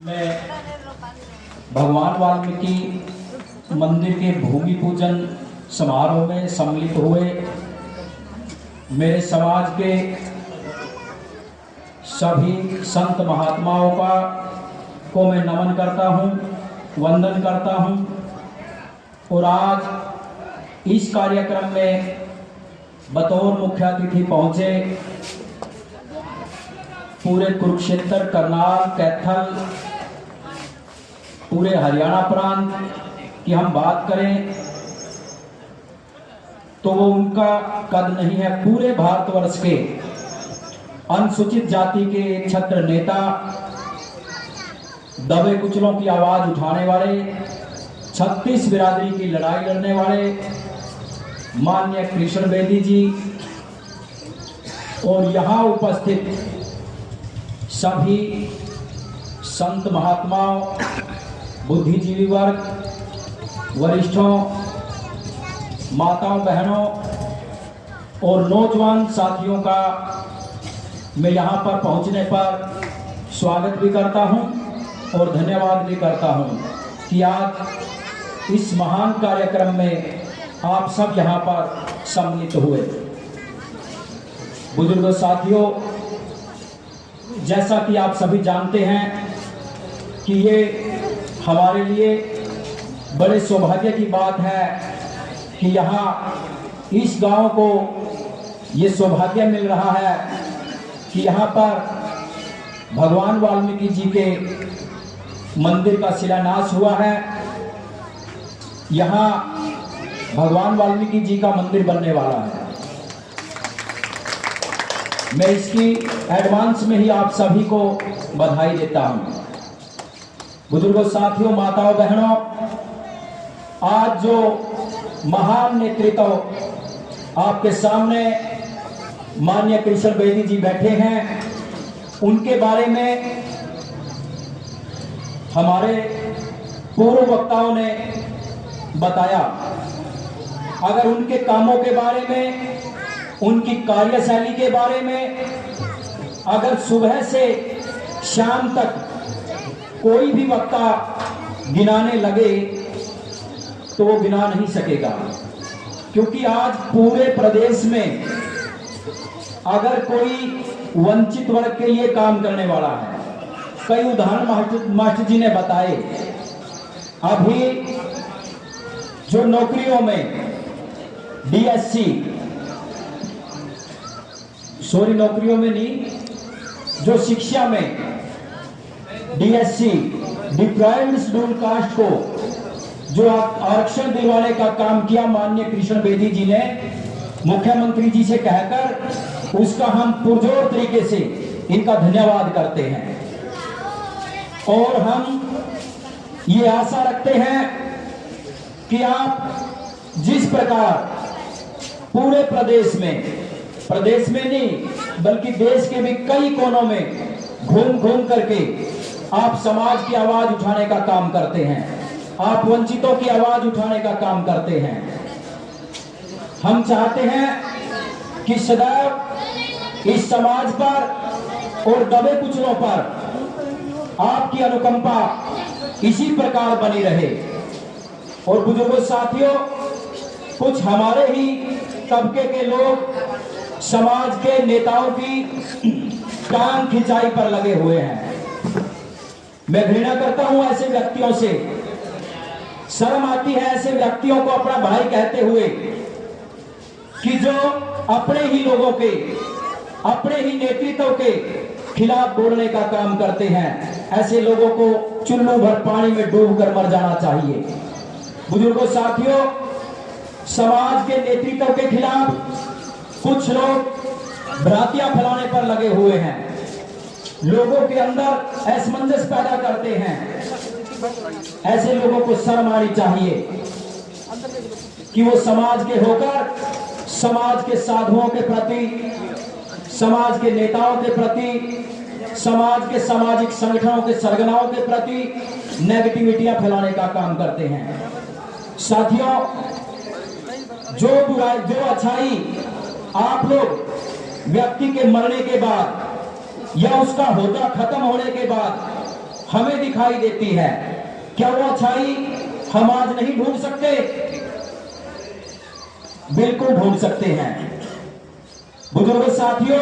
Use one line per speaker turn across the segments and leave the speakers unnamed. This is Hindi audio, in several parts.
में भगवान वाल्मीकि मंदिर के भूमि पूजन समारोह में सम्मिलित हुए मेरे समाज के सभी संत महात्माओं को मैं नमन करता हूं, वंदन करता हूं। और आज इस कार्यक्रम में बतौर मुख्य अतिथि पहुंचे पूरे कुरुक्षेत्र, करनाल, कैथल, पूरे हरियाणा प्रांत की हम बात करें तो वो उनका कद नहीं है। पूरे भारतवर्ष के अनुसूचित जाति के छत्र नेता, दबे कुचलों की आवाज उठाने वाले, 36 बिरादरी की लड़ाई लड़ने वाले माननीय कृष्ण बेदी जी और यहाँ उपस्थित सभी संत महात्माओं, बुद्धिजीवी वर्ग, वरिष्ठों, माताओं, बहनों और नौजवान साथियों का मैं यहाँ पर पहुँचने पर स्वागत भी करता हूँ और धन्यवाद भी करता हूँ कि आज इस महान कार्यक्रम में आप सब यहाँ पर सम्मिलित हुए। बुजुर्गों, साथियों, जैसा कि आप सभी जानते हैं कि ये हमारे लिए बड़े सौभाग्य की बात है कि यहाँ इस गांव को ये सौभाग्य मिल रहा है कि यहाँ पर भगवान वाल्मीकि जी के मंदिर का शिलान्यास हुआ है। यहाँ भगवान वाल्मीकि जी का मंदिर बनने वाला है। मैं इसकी एडवांस में ही आप सभी को बधाई देता हूं। बुजुर्गों, साथियों, माताओं, बहनों, आज जो महान नेतृत्व आपके सामने माननीय कृष्ण बेदी जी बैठे हैं, उनके बारे में हमारे पूर्व वक्ताओं ने बताया। अगर उनके कामों के बारे में, उनकी कार्यशैली के बारे में अगर सुबह से शाम तक कोई भी वक्ता गिनाने लगे तो वो गिना नहीं सकेगा, क्योंकि आज पूरे प्रदेश में अगर कोई वंचित वर्ग के लिए काम करने वाला है, कई उदाहरण मास्टर जी ने बताए। अभी जो नौकरियों में डीएससी, नौकरियों में नहीं, जो शिक्षा में डीएससी, डिप्राइव्ड शेड्यूल कास्ट को जो आरक्षण दिलवाने का काम किया माननीय कृष्ण बेदी जी ने मुख्यमंत्री जी से कहकर, उसका हम पुरजोर तरीके से इनका धन्यवाद करते हैं। और हम ये आशा रखते हैं कि आप जिस प्रकार पूरे प्रदेश में नहीं बल्कि देश के भी कई कोनों में घूम करके आप समाज की आवाज उठाने का काम करते हैं, आप वंचितों की आवाज उठाने का काम करते हैं। हम चाहते हैं कि सदैव इस समाज पर और दबे कुचलों पर आपकी अनुकंपा इसी प्रकार बनी रहे। और बुजुर्गों, साथियों, कुछ हमारे ही तबके के लोग समाज के नेताओं की टांग खिंचाई पर लगे हुए हैं। मैं घृणा करता हूं ऐसे व्यक्तियों से। शर्म आती है ऐसे व्यक्तियों को अपना भाई कहते हुए कि जो अपने ही लोगों के, अपने ही नेतृत्व के खिलाफ बोलने का काम करते हैं। ऐसे लोगों को चुल्लू भर पानी में डूबकर मर जाना चाहिए। बुजुर्गों, साथियों, समाज के नेतृत्व के खिलाफ कुछ लोग भ्रांतियां फैलाने पर लगे हुए हैं, लोगों के अंदर असमंजस पैदा करते हैं। ऐसे लोगों को शर्म आनी चाहिए कि वो समाज के होकर समाज के साधुओं के प्रति, समाज के नेताओं के प्रति, समाज के सामाजिक संगठनों के सरगनाओं के प्रति नेगेटिविटियां फैलाने का काम करते हैं। साथियों, जो बुराई, जो अच्छाई आप लोग व्यक्ति के मरने के बाद या उसका होदा खत्म होने के बाद हमें दिखाई देती है। क्या वो अच्छाई हम आज नहीं ढूंढ सकते? बिल्कुल ढूंढ सकते हैं। बुजुर्ग साथियों,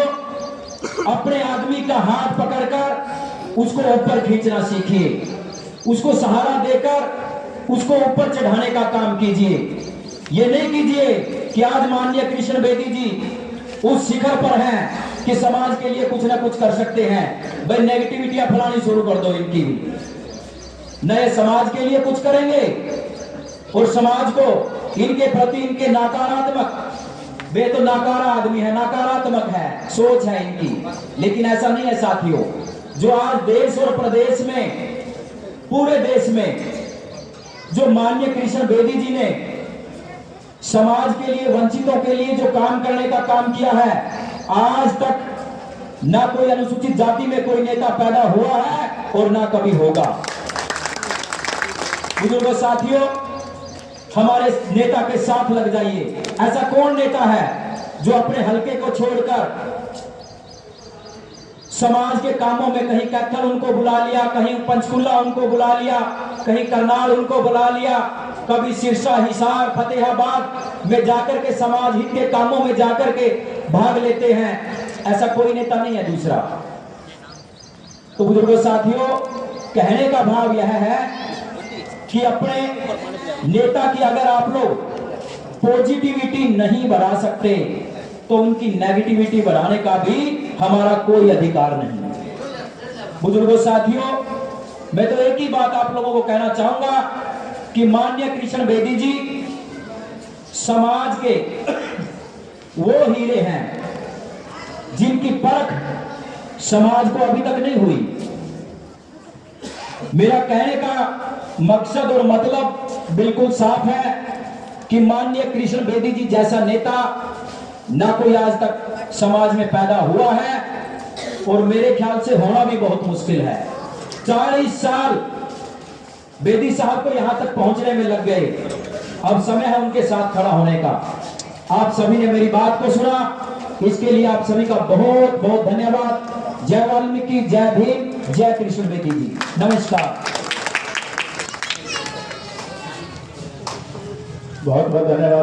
अपने आदमी का हाथ पकड़कर उसको ऊपर खींचना सीखिए, उसको सहारा देकर उसको ऊपर चढ़ाने का काम कीजिए। ये नहीं कीजिए कि आज माननीय कृष्ण बेदी जी उस शिखर पर हैं कि समाज के लिए कुछ ना कुछ कर सकते हैं, भाई नेगेटिविटियां फैलानी शुरू कर दो इनकी भी। नए समाज के लिए कुछ करेंगे और समाज को इनके प्रति इनके नकारात्मक, वे तो नकारा आदमी है, नकारात्मक है सोच है इनकी, लेकिन ऐसा नहीं है साथियों। जो आज देश और प्रदेश में, पूरे देश में जो माननीय कृष्ण बेदी जी ने समाज के लिए, वंचितों के लिए जो काम करने का काम किया है, आज तक ना कोई अनुसूचित जाति में कोई नेता पैदा हुआ है और ना कभी होगा। बुजुर्गों साथियों, हमारे नेता के साथ लग जाइए। ऐसा कौन नेता है जो अपने हलके को छोड़कर समाज के कामों में, कहीं कैथल उनको बुला लिया, कहीं पंचकुला उनको बुला लिया, कहीं करनाल उनको बुला लिया, कभी सिरसा, हिसार, फतेहाबाद में जाकर के समाज हित के कामों में जाकर के भाग लेते हैं। ऐसा कोई नेता नहीं है दूसरा। तो बुजुर्गों साथियों, कहने का भाव यह है कि अपने नेता की अगर आप लोग पॉजिटिविटी नहीं बढ़ा सकते तो उनकी नेगेटिविटी बढ़ाने का भी हमारा कोई अधिकार नहीं। बुजुर्गों साथियों, मैं तो एक ही बात आप लोगों को कहना चाहूंगा कि माननीय कृष्ण बेदी जी समाज के वो हीरे हैं जिनकी परख समाज को अभी तक नहीं हुई। मेरा कहने का मकसद और मतलब बिल्कुल साफ है कि माननीय कृष्ण बेदी जी जैसा नेता ना कोई आज तक समाज में पैदा हुआ है और मेरे ख्याल से होना भी बहुत मुश्किल है। 40 साल बेदी साहब को यहां तक पहुंचने में लग गए, अब समय है उनके साथ खड़ा होने का। आप सभी ने मेरी बात को सुना, इसके लिए आप सभी का बहुत बहुत धन्यवाद। जय वाल्मीकि, जय भीम, जय कृष्ण बेदी जी। नमस्कार।
बहुत बहुत धन्यवाद।